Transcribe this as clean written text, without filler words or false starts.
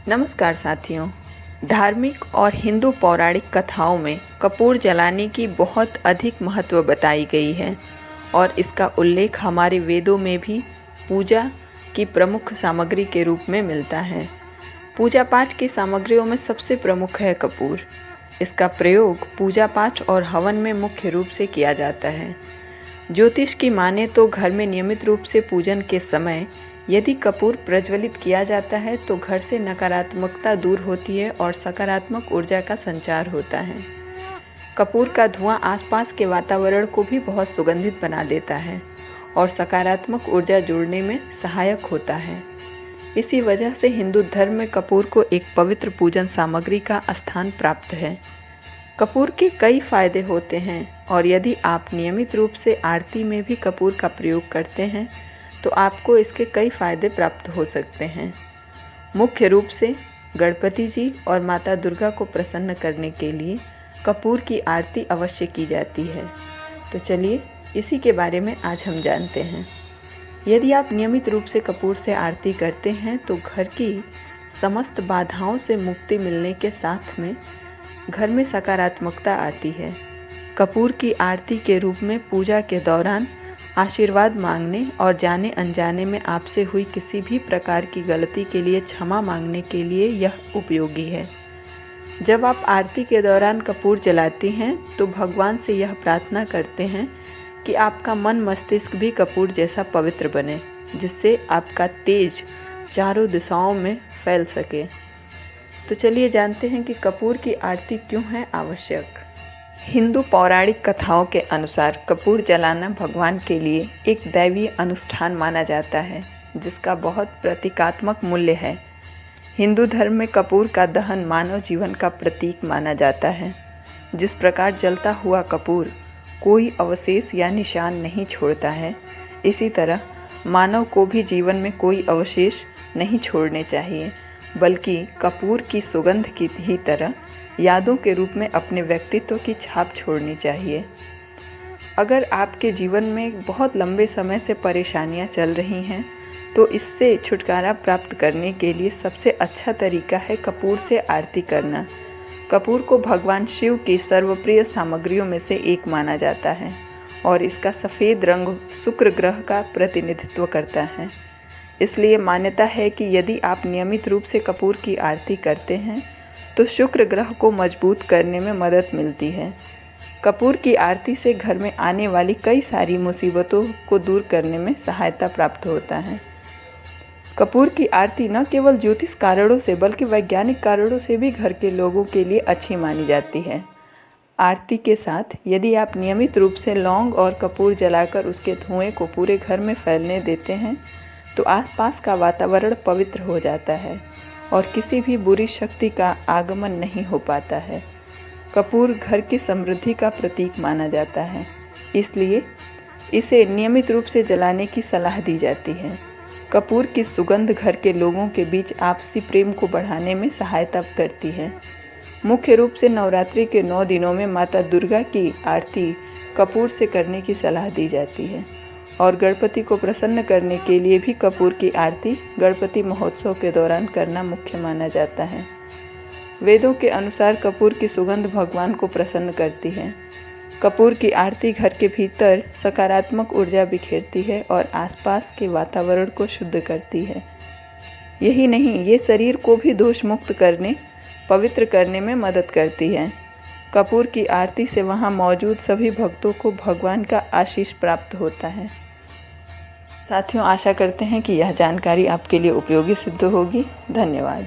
नमस्कार साथियों। धार्मिक और हिंदू पौराणिक कथाओं में कपूर जलाने की बहुत अधिक महत्व बताई गई है और इसका उल्लेख हमारे वेदों में भी पूजा की प्रमुख सामग्री के रूप में मिलता है। पूजा पाठ की सामग्रियों में सबसे प्रमुख है कपूर। इसका प्रयोग पूजा पाठ और हवन में मुख्य रूप से किया जाता है। ज्योतिष की माने तो घर में नियमित रूप से पूजन के समय यदि कपूर प्रज्वलित किया जाता है तो घर से नकारात्मकता दूर होती है और सकारात्मक ऊर्जा का संचार होता है। कपूर का धुआं आसपास के वातावरण को भी बहुत सुगंधित बना देता है और सकारात्मक ऊर्जा जोड़ने में सहायक होता है। इसी वजह से हिंदू धर्म में कपूर को एक पवित्र पूजन सामग्री का स्थान प्राप्त है। कपूर के कई फायदे होते हैं और यदि आप नियमित रूप से आरती में भी कपूर का प्रयोग करते हैं तो आपको इसके कई फायदे प्राप्त हो सकते हैं। मुख्य रूप से गणपति जी और माता दुर्गा को प्रसन्न करने के लिए कपूर की आरती अवश्य की जाती है। तो चलिए इसी के बारे में आज हम जानते हैं। यदि आप नियमित रूप से कपूर से आरती करते हैं तो घर की समस्त बाधाओं से मुक्ति मिलने के साथ में घर में सकारात्मकता आती है। कपूर की आरती के रूप में पूजा के दौरान आशीर्वाद मांगने और जाने अनजाने में आपसे हुई किसी भी प्रकार की गलती के लिए क्षमा मांगने के लिए यह उपयोगी है। जब आप आरती के दौरान कपूर जलाती हैं तो भगवान से यह प्रार्थना करते हैं कि आपका मन मस्तिष्क भी कपूर जैसा पवित्र बने, जिससे आपका तेज चारों दिशाओं में फैल सके। तो चलिए जानते हैं कि कपूर की आरती क्यों है आवश्यक। हिंदू पौराणिक कथाओं के अनुसार कपूर जलाना भगवान के लिए एक दैवीय अनुष्ठान माना जाता है, जिसका बहुत प्रतीकात्मक मूल्य है। हिंदू धर्म में कपूर का दहन मानव जीवन का प्रतीक माना जाता है। जिस प्रकार जलता हुआ कपूर कोई अवशेष या निशान नहीं छोड़ता है, इसी तरह मानव को भी जीवन में कोई अवशेष नहीं छोड़ने चाहिए, बल्कि कपूर की सुगंध की ही तरह यादों के रूप में अपने व्यक्तित्व की छाप छोड़नी चाहिए। अगर आपके जीवन में बहुत लंबे समय से परेशानियां चल रही हैं तो इससे छुटकारा प्राप्त करने के लिए सबसे अच्छा तरीका है कपूर से आरती करना। कपूर को भगवान शिव की सर्वप्रिय सामग्रियों में से एक माना जाता है और इसका सफ़ेद रंग शुक्र ग्रह का प्रतिनिधित्व करता है। इसलिए मान्यता है कि यदि आप नियमित रूप से कपूर की आरती करते हैं तो शुक्र ग्रह को मजबूत करने में मदद मिलती है। कपूर की आरती से घर में आने वाली कई सारी मुसीबतों को दूर करने में सहायता प्राप्त होता है। कपूर की आरती न केवल ज्योतिष कारणों से बल्कि वैज्ञानिक कारणों से भी घर के लोगों के लिए अच्छी मानी जाती है। आरती के साथ यदि आप नियमित रूप से लौंग और कपूर जलाकर उसके धुएं को पूरे घर में फैलने देते हैं तो आसपास का वातावरण पवित्र हो जाता है और किसी भी बुरी शक्ति का आगमन नहीं हो पाता है। कपूर घर की समृद्धि का प्रतीक माना जाता है, इसलिए इसे नियमित रूप से जलाने की सलाह दी जाती है। कपूर की सुगंध घर के लोगों के बीच आपसी प्रेम को बढ़ाने में सहायता करती है। मुख्य रूप से नवरात्रि के 9 दिनों में माता दुर्गा की आरती कपूर से करने की सलाह दी जाती है और गणपति को प्रसन्न करने के लिए भी कपूर की आरती गणपति महोत्सव के दौरान करना मुख्य माना जाता है। वेदों के अनुसार कपूर की सुगंध भगवान को प्रसन्न करती है। कपूर की आरती घर के भीतर सकारात्मक ऊर्जा बिखेरती है और आसपास के वातावरण को शुद्ध करती है। यही नहीं, ये शरीर को भी दोष मुक्त करने, पवित्र करने में मदद करती है। कपूर की आरती से वहाँ मौजूद सभी भक्तों को भगवान का आशीष प्राप्त होता है। साथियों, आशा करते हैं कि यह जानकारी आपके लिए उपयोगी सिद्ध होगी। धन्यवाद।